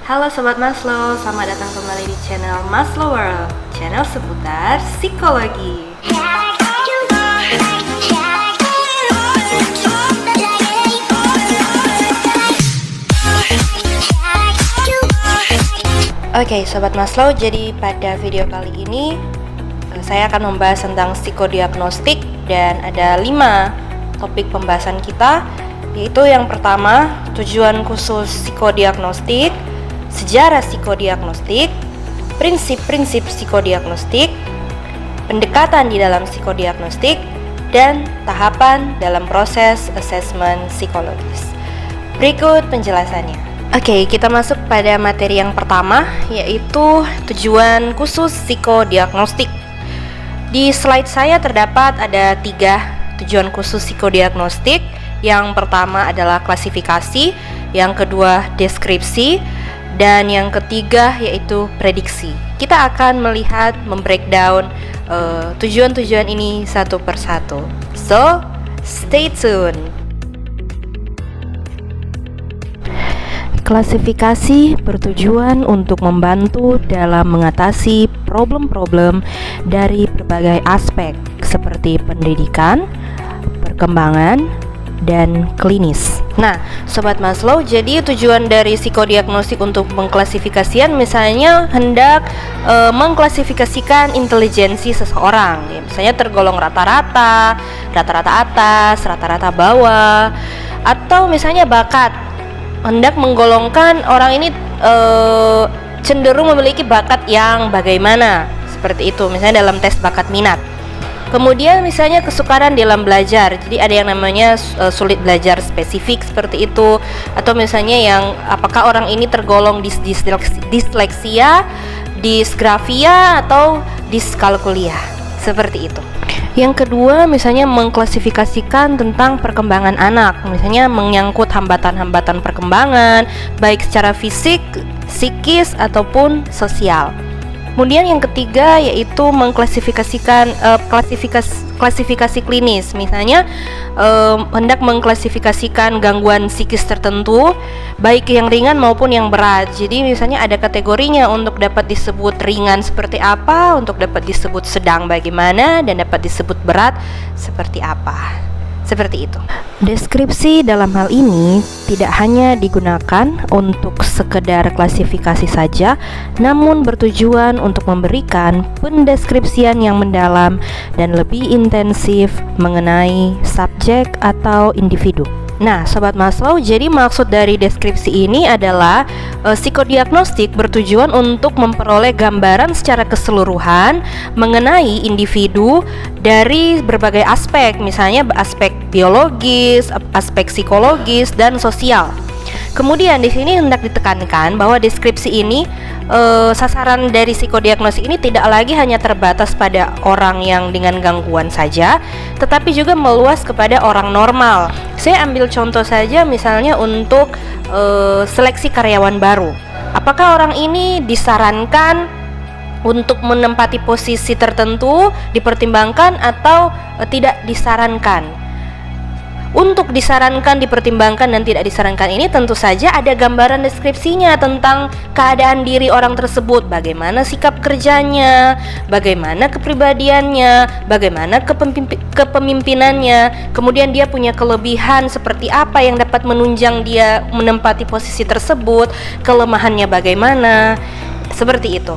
Halo Sobat Maslow, selamat datang kembali di channel Maslow World, channel seputar psikologi. Oke, Sobat Maslow, jadi pada video kali ini saya akan membahas tentang psikodiagnostik dan ada 5 topik pembahasan kita, yaitu yang pertama, tujuan khusus psikodiagnostik, sejarah psikodiagnostik, prinsip-prinsip psikodiagnostik, pendekatan di dalam psikodiagnostik, dan tahapan dalam proses asesmen psikologis. Berikut penjelasannya. Oke, kita masuk pada materi yang pertama, yaitu tujuan khusus psikodiagnostik. Di slide saya terdapat ada 3 tujuan khusus psikodiagnostik. Yang pertama adalah klasifikasi, yang kedua deskripsi, dan yang ketiga yaitu prediksi. Kita akan melihat membreakdown tujuan-tujuan ini satu persatu. So, stay tuned. Klasifikasi bertujuan untuk membantu dalam mengatasi problem-problem dari berbagai aspek seperti pendidikan, perkembangan, dan klinis. Nah, Sobat Maslow, jadi tujuan dari psikodiagnostik untuk mengklasifikasikan misalnya hendak mengklasifikasikan intelijensi seseorang, ya, misalnya tergolong rata-rata, rata-rata atas, rata-rata bawah, atau misalnya bakat, hendak menggolongkan orang ini cenderung memiliki bakat yang bagaimana, seperti itu, misalnya dalam tes bakat minat. Kemudian misalnya kesukaran dalam belajar, jadi ada yang namanya sulit belajar spesifik seperti itu, atau misalnya yang apakah orang ini tergolong disleksia, disgrafia, atau diskalkulia, seperti itu. Yang kedua misalnya mengklasifikasikan tentang perkembangan anak, misalnya menyangkut hambatan-hambatan perkembangan baik secara fisik, psikis, ataupun sosial. Kemudian yang ketiga yaitu mengklasifikasikan klasifikasi klinis, misalnya hendak mengklasifikasikan gangguan psikis tertentu baik yang ringan maupun yang berat. Jadi misalnya ada kategorinya, untuk dapat disebut ringan seperti apa, untuk dapat disebut sedang bagaimana, dan dapat disebut berat seperti apa. Seperti itu. Deskripsi dalam hal ini tidak hanya digunakan untuk sekedar klasifikasi saja, namun bertujuan untuk memberikan pendeskripsian yang mendalam dan lebih intensif mengenai subjek atau individu. Nah, Sobat Maslow, jadi maksud dari deskripsi ini adalah psikodiagnostik bertujuan untuk memperoleh gambaran secara keseluruhan mengenai individu dari berbagai aspek, misalnya aspek biologis, aspek psikologis, dan sosial. Kemudian di sini hendak ditekankan bahwa deskripsi ini sasaran dari psikodiagnostik ini tidak lagi hanya terbatas pada orang yang dengan gangguan saja, tetapi juga meluas kepada orang normal. Saya ambil contoh saja misalnya untuk seleksi karyawan baru. Apakah orang ini disarankan untuk menempati posisi tertentu dipertimbangkan atau tidak disarankan? Untuk disarankan, dipertimbangkan, dan tidak disarankan ini tentu saja ada gambaran deskripsinya tentang keadaan diri orang tersebut, bagaimana sikap kerjanya, bagaimana kepribadiannya, bagaimana kepemimpinannya, kemudian dia punya kelebihan seperti apa yang dapat menunjang dia menempati posisi tersebut, kelemahannya bagaimana, seperti itu.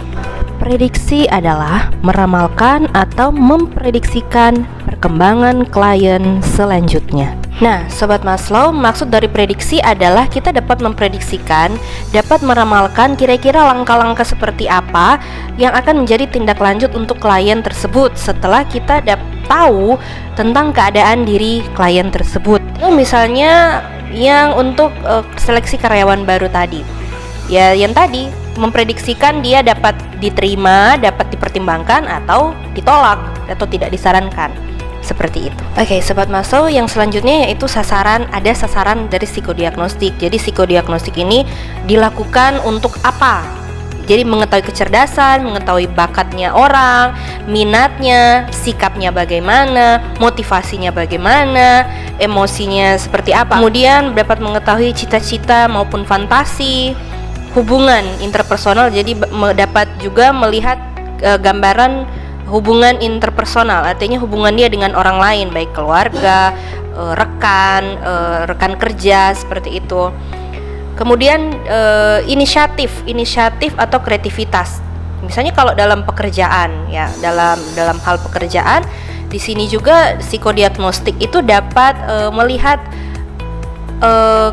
Prediksi adalah meramalkan atau memprediksikan perkembangan klien selanjutnya. Nah, Sobat Maslow, maksud dari prediksi adalah kita dapat memprediksikan, dapat meramalkan kira-kira langkah-langkah seperti apa yang akan menjadi tindak lanjut untuk klien tersebut setelah kita tahu tentang keadaan diri klien tersebut. Misalnya yang untuk seleksi karyawan baru tadi, ya yang tadi memprediksikan dia dapat diterima, dapat dipertimbangkan, atau ditolak, atau tidak disarankan. Seperti itu. Oke, Sobat Maslow, yang selanjutnya yaitu sasaran. Ada sasaran dari psikodiagnostik. Jadi psikodiagnostik ini dilakukan untuk apa? Jadi mengetahui kecerdasan, mengetahui bakatnya orang, minatnya, sikapnya bagaimana, motivasinya bagaimana, emosinya seperti apa. Kemudian dapat mengetahui cita-cita maupun fantasi, hubungan interpersonal, jadi dapat juga melihat gambaran hubungan interpersonal, artinya hubungan dia dengan orang lain, baik keluarga, rekan kerja, seperti itu. Kemudian inisiatif atau kreativitas. Misalnya kalau dalam pekerjaan, ya, dalam hal pekerjaan, di sini juga psikodiagnostik itu dapat melihat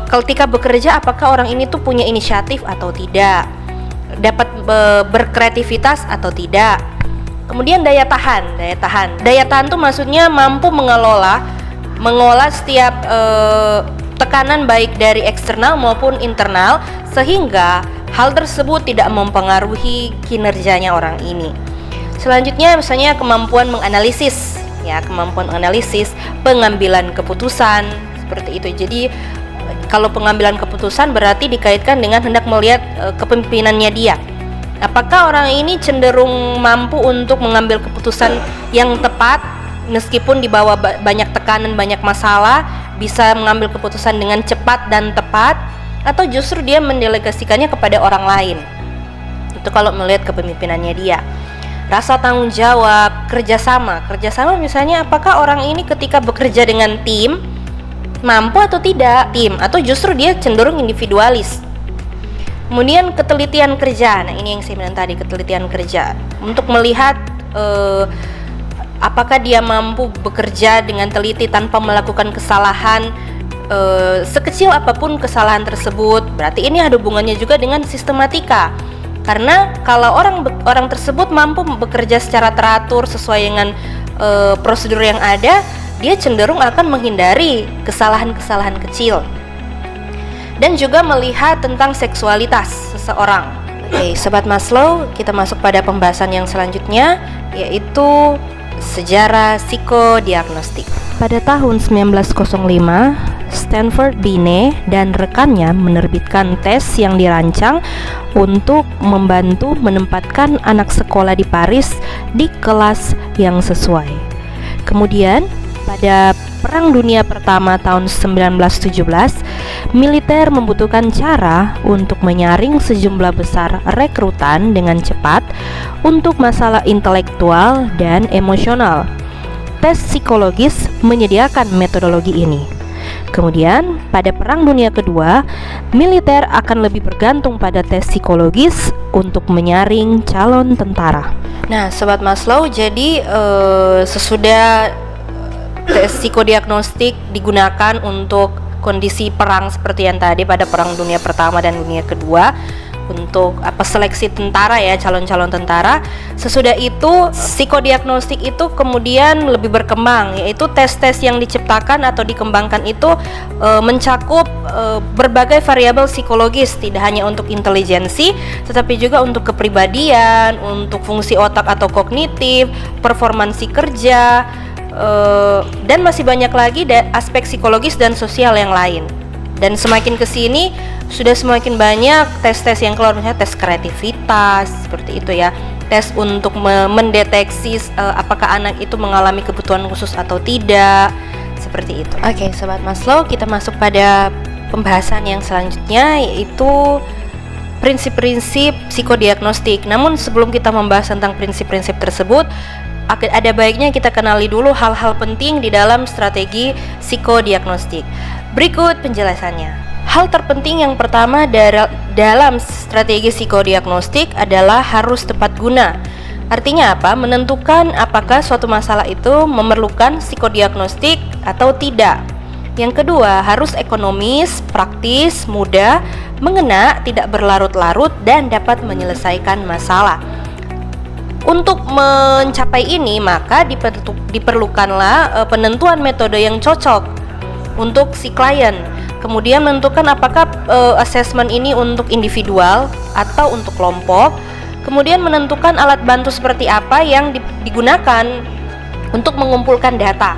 ketika bekerja apakah orang ini tuh punya inisiatif atau tidak, dapat berkreativitas atau tidak. Kemudian daya tahan tuh maksudnya mampu mengolah setiap tekanan baik dari eksternal maupun internal, sehingga hal tersebut tidak mempengaruhi kinerjanya orang ini. Selanjutnya misalnya kemampuan menganalisis, pengambilan keputusan, seperti itu. Jadi kalau pengambilan keputusan berarti dikaitkan dengan hendak melihat kepemimpinannya dia. Apakah orang ini cenderung mampu untuk mengambil keputusan yang tepat meskipun di bawah banyak tekanan, banyak masalah, bisa mengambil keputusan dengan cepat dan tepat, atau justru dia mendelegasikannya kepada orang lain. Itu kalau melihat kepemimpinannya dia. Rasa tanggung jawab, kerjasama misalnya apakah orang ini ketika bekerja dengan tim mampu atau tidak tim, atau justru dia cenderung individualis. Kemudian ketelitian kerja, nah ini yang saya bilang tadi, ketelitian kerja, untuk melihat apakah dia mampu bekerja dengan teliti tanpa melakukan kesalahan, sekecil apapun kesalahan tersebut. Berarti ini ada hubungannya juga dengan sistematika, karena kalau orang tersebut mampu bekerja secara teratur sesuai dengan prosedur yang ada, dia cenderung akan menghindari kesalahan-kesalahan kecil. Dan juga melihat tentang seksualitas seseorang. Oke, Sobat Maslow, kita masuk pada pembahasan yang selanjutnya, yaitu sejarah psikodiagnostik. Pada tahun 1905, Stanford Binet dan rekannya menerbitkan tes yang dirancang untuk membantu menempatkan anak sekolah di Paris di kelas yang sesuai. Kemudian, pada Perang Dunia Pertama tahun 1917, militer membutuhkan cara untuk menyaring sejumlah besar rekrutan dengan cepat untuk masalah intelektual dan emosional. Tes psikologis menyediakan metodologi ini. Kemudian, pada Perang Dunia Kedua, militer akan lebih bergantung pada tes psikologis untuk menyaring calon tentara. Nah, Sobat Maslow, jadi sesudah tes psikodiagnostik digunakan untuk kondisi perang seperti yang tadi pada Perang Dunia Pertama dan Dunia Kedua, untuk seleksi tentara, ya, calon-calon tentara. Sesudah itu psikodiagnostik itu kemudian lebih berkembang, yaitu tes-tes yang diciptakan atau dikembangkan itu mencakup berbagai variabel psikologis, tidak hanya untuk intelijensi tetapi juga untuk kepribadian, untuk fungsi otak atau kognitif, performansi kerja, dan masih banyak lagi aspek psikologis dan sosial yang lain. Dan semakin kesini sudah semakin banyak tes-tes yang keluar, misalnya tes kreativitas, seperti itu ya, tes untuk mendeteksi apakah anak itu mengalami kebutuhan khusus atau tidak, seperti itu. Oke, Sobat Maslow, kita masuk pada pembahasan yang selanjutnya, yaitu prinsip-prinsip psikodiagnostik. Namun sebelum kita membahas tentang prinsip-prinsip tersebut, ada baiknya kita kenali dulu hal-hal penting di dalam strategi psikodiagnostik. Berikut penjelasannya. Hal terpenting yang pertama dalam strategi psikodiagnostik adalah harus tepat guna. Artinya apa? Menentukan apakah suatu masalah itu memerlukan psikodiagnostik atau tidak. Yang kedua, harus ekonomis, praktis, mudah, mengena, tidak berlarut-larut, dan dapat menyelesaikan masalah. Untuk mencapai ini, maka diperlukanlah penentuan metode yang cocok untuk si klien. Kemudian menentukan apakah assessment ini untuk individual atau untuk kelompok. Kemudian menentukan alat bantu seperti apa yang digunakan untuk mengumpulkan data.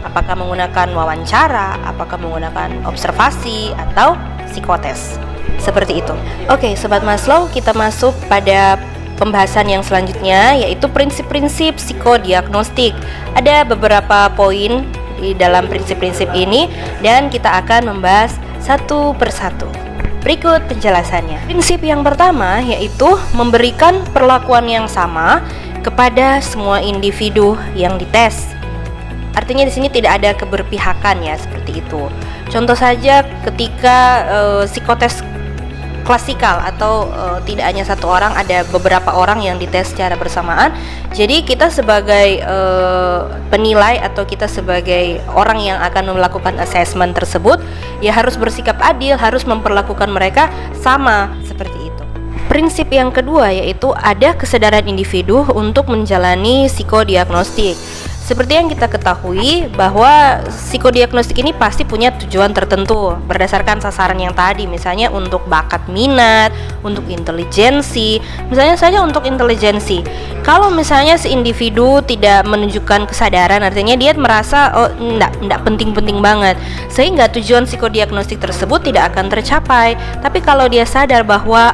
Apakah menggunakan wawancara, apakah menggunakan observasi atau psikotes. Seperti itu. Oke, Sobat Maslow, kita masuk pada pembahasan yang selanjutnya, yaitu prinsip-prinsip psikodiagnostik. Ada beberapa poin di dalam prinsip-prinsip ini dan kita akan membahas satu persatu. Berikut penjelasannya. Prinsip yang pertama yaitu memberikan perlakuan yang sama kepada semua individu yang dites. Artinya di sini tidak ada keberpihakan ya, seperti itu. Contoh saja ketika psikotes klasikal atau tidak hanya satu orang, ada beberapa orang yang dites secara bersamaan. Jadi kita sebagai penilai atau kita sebagai orang yang akan melakukan assessment tersebut ya harus bersikap adil, harus memperlakukan mereka sama, seperti itu. Prinsip yang kedua yaitu ada kesadaran individu untuk menjalani psikodiagnostik. Seperti yang kita ketahui bahwa psikodiagnostik ini pasti punya tujuan tertentu berdasarkan sasaran yang tadi, misalnya untuk bakat minat, untuk intelijensi. Misalnya saja untuk intelijensi, kalau misalnya si individu tidak menunjukkan kesadaran, artinya dia merasa enggak penting-penting banget, sehingga tujuan psikodiagnostik tersebut tidak akan tercapai. Tapi kalau dia sadar bahwa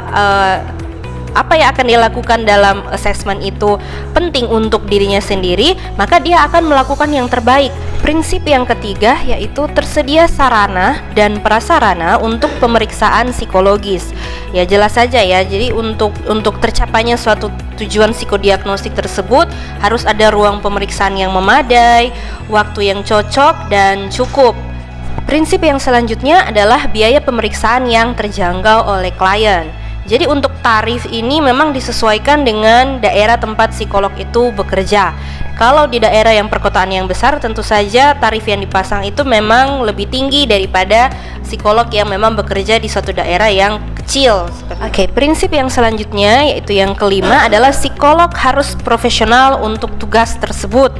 apa yang akan dilakukan dalam assessment itu penting untuk dirinya sendiri, maka dia akan melakukan yang terbaik. Prinsip yang ketiga yaitu tersedia sarana dan prasarana untuk pemeriksaan psikologis. Ya jelas saja ya, jadi untuk tercapainya suatu tujuan psikodiagnostik tersebut harus ada ruang pemeriksaan yang memadai, waktu yang cocok dan cukup. Prinsip yang selanjutnya adalah biaya pemeriksaan yang terjangkau oleh klien. Jadi untuk tarif ini memang disesuaikan dengan daerah tempat psikolog itu bekerja. Kalau di daerah yang perkotaan yang besar, tentu saja tarif yang dipasang itu memang lebih tinggi daripada psikolog yang memang bekerja di suatu daerah yang kecil. Oke, prinsip yang selanjutnya yaitu yang kelima adalah psikolog harus profesional untuk tugas tersebut.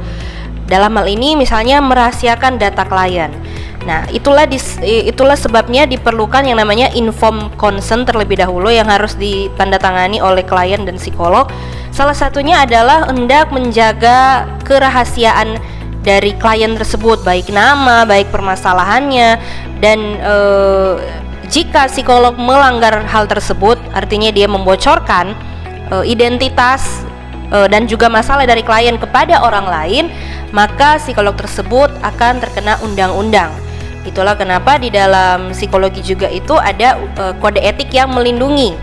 Dalam hal ini misalnya merahasiakan data klien. Nah, itulah sebabnya diperlukan yang namanya informed consent terlebih dahulu yang harus ditandatangani oleh klien dan psikolog. Salah satunya adalah hendak menjaga kerahasiaan dari klien tersebut, baik nama, baik permasalahannya, dan jika psikolog melanggar hal tersebut, artinya dia membocorkan identitas dan juga masalah dari klien kepada orang lain, maka psikolog tersebut akan terkena undang-undang. Itulah kenapa di dalam psikologi juga itu ada kode etik yang melindungi,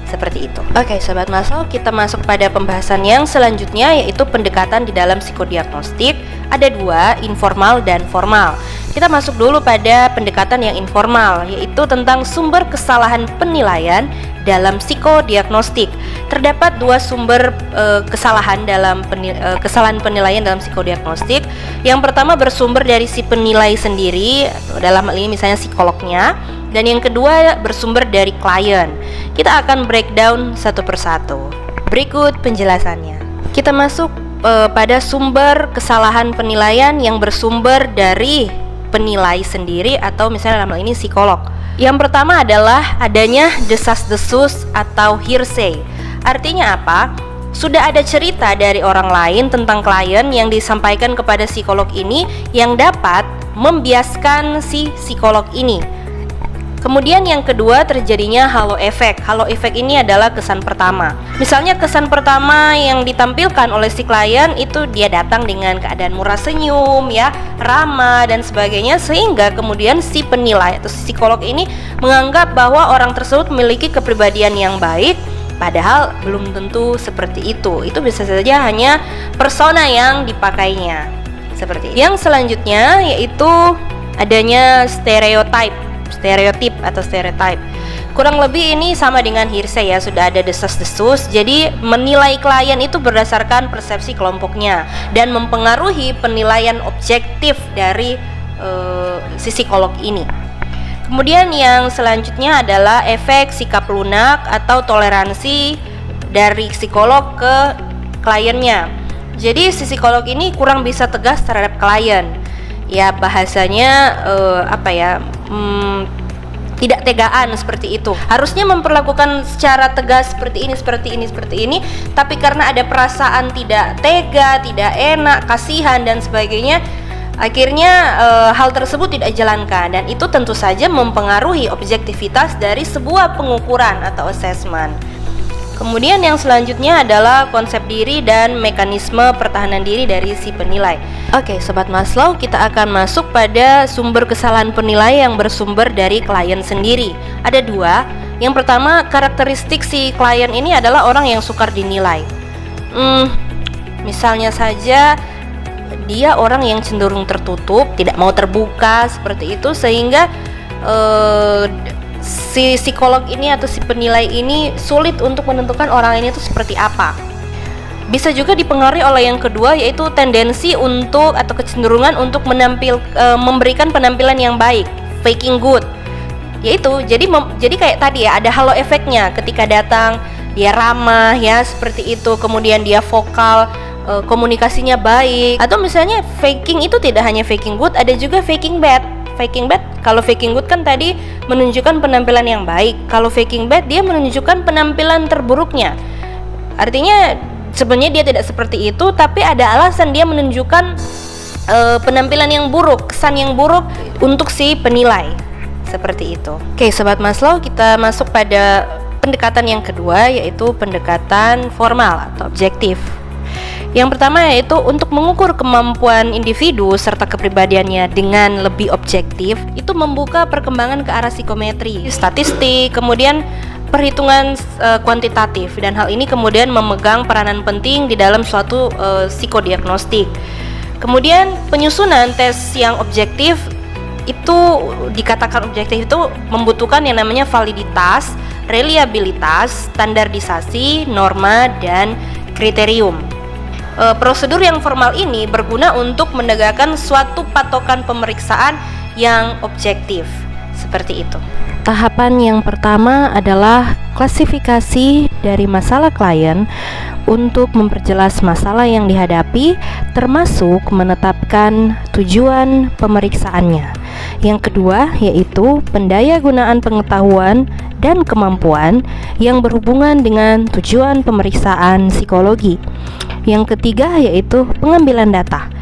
seperti itu. Oke, sobat Maslow, kita masuk pada pembahasan yang selanjutnya yaitu pendekatan di dalam psikodiagnostik. Ada dua, informal dan formal. Kita masuk dulu pada pendekatan yang informal, yaitu tentang sumber kesalahan penilaian dalam psikodiagnostik. Terdapat dua sumber kesalahan dalam kesalahan penilaian dalam psikodiagnostik. Yang pertama bersumber dari si penilai sendiri, dalam hal ini misalnya psikolognya, dan yang kedua bersumber dari klien. Kita akan breakdown satu persatu. Berikut penjelasannya. Kita masuk pada sumber kesalahan penilaian yang bersumber dari penilai sendiri atau misalnya dalam hal ini psikolog. Yang pertama adalah adanya desas-desus atau hearsay. Artinya apa? Sudah ada cerita dari orang lain tentang klien yang disampaikan kepada psikolog ini yang dapat membiaskan si psikolog ini. Kemudian yang kedua terjadinya halo effect. Halo effect ini adalah kesan pertama. Misalnya kesan pertama yang ditampilkan oleh si klien itu dia datang dengan keadaan murah senyum ya, ramah dan sebagainya, sehingga kemudian si penilai atau si psikolog ini menganggap bahwa orang tersebut memiliki kepribadian yang baik, padahal belum tentu seperti itu. Itu bisa saja hanya persona yang dipakainya. Seperti itu. Yang selanjutnya yaitu adanya stereotip atau stereotype. Kurang lebih ini sama dengan hearsay ya, sudah ada desas-desus. Jadi menilai klien itu berdasarkan persepsi kelompoknya dan mempengaruhi penilaian objektif dari si psikolog ini. Kemudian yang selanjutnya adalah efek sikap lunak atau toleransi dari psikolog ke kliennya. Jadi si psikolog ini kurang bisa tegas terhadap klien. Ya bahasanya tidak tegaan seperti itu. Harusnya memperlakukan secara tegas seperti ini, tapi karena ada perasaan tidak tega, tidak enak, kasihan dan sebagainya, akhirnya hal tersebut tidak dijalankan, dan itu tentu saja mempengaruhi objektivitas dari sebuah pengukuran atau assessment. Kemudian yang selanjutnya adalah konsep diri dan mekanisme pertahanan diri dari si penilai. Oke, Sobat Maslow, kita akan masuk pada sumber kesalahan penilai yang bersumber dari klien sendiri. Ada dua. Yang pertama, karakteristik si klien ini adalah orang yang sukar dinilai. Misalnya saja dia orang yang cenderung tertutup, tidak mau terbuka seperti itu, sehingga si psikolog ini atau si penilai ini sulit untuk menentukan orang ini itu seperti apa. Bisa juga dipengaruhi oleh yang kedua, yaitu tendensi untuk atau kecenderungan untuk memberikan penampilan yang baik, faking good. Yaitu jadi kayak tadi ya, ada halo efeknya. Ketika datang dia ramah ya seperti itu, kemudian dia vokal, komunikasinya baik. Atau misalnya faking itu tidak hanya faking good, ada juga faking bad. Faking bad, kalau faking good kan tadi menunjukkan penampilan yang baik. Kalau faking bad, dia menunjukkan penampilan terburuknya. Artinya sebenarnya dia tidak seperti itu, tapi ada alasan dia menunjukkan penampilan yang buruk, kesan yang buruk untuk si penilai. Seperti itu. Oke, Sobat Maslow, kita masuk pada pendekatan yang kedua, yaitu pendekatan formal atau objektif. Yang pertama yaitu untuk mengukur kemampuan individu serta kepribadiannya dengan lebih objektif, itu membuka perkembangan ke arah psikometri, statistik, kemudian perhitungan kuantitatif, dan hal ini kemudian memegang peranan penting di dalam suatu psikodiagnostik. Kemudian penyusunan tes yang objektif itu dikatakan objektif itu membutuhkan yang namanya validitas, reliabilitas, standarisasi, norma, dan kriterium. Prosedur yang formal ini berguna untuk menegakkan suatu patokan pemeriksaan yang objektif. Seperti itu. Tahapan yang pertama adalah klasifikasi dari masalah klien untuk memperjelas masalah yang dihadapi, termasuk menetapkan tujuan pemeriksaannya. Yang kedua yaitu pendayagunaan pengetahuan dan kemampuan yang berhubungan dengan tujuan pemeriksaan psikologi. Yang ketiga yaitu pengambilan data.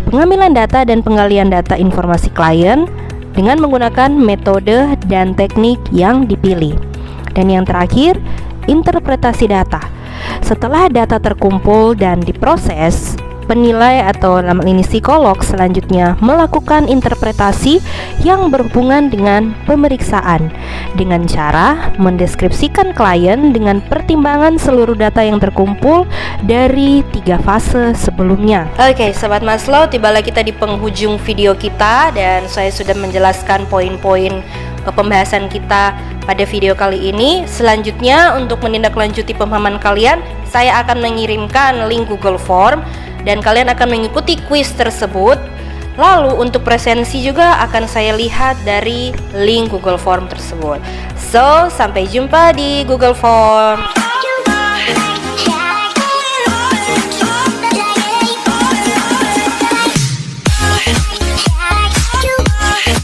Pengambilan data dan penggalian data informasi klien dengan menggunakan metode dan teknik yang dipilih. Dan yang terakhir, interpretasi data. Setelah data terkumpul dan diproses, penilai atau dalam ini psikolog selanjutnya melakukan interpretasi yang berhubungan dengan pemeriksaan dengan cara mendeskripsikan klien dengan pertimbangan seluruh data yang terkumpul dari 3 fase sebelumnya. Oke, Sobat Maslow, tibalah kita di penghujung video kita dan saya sudah menjelaskan poin-poin pembahasan kita pada video kali ini. Selanjutnya untuk menindaklanjuti pemahaman kalian, saya akan mengirimkan link Google Form dan kalian akan mengikuti kuis tersebut. Lalu untuk presensi juga akan saya lihat dari link Google Form tersebut. So, sampai jumpa di Google Form.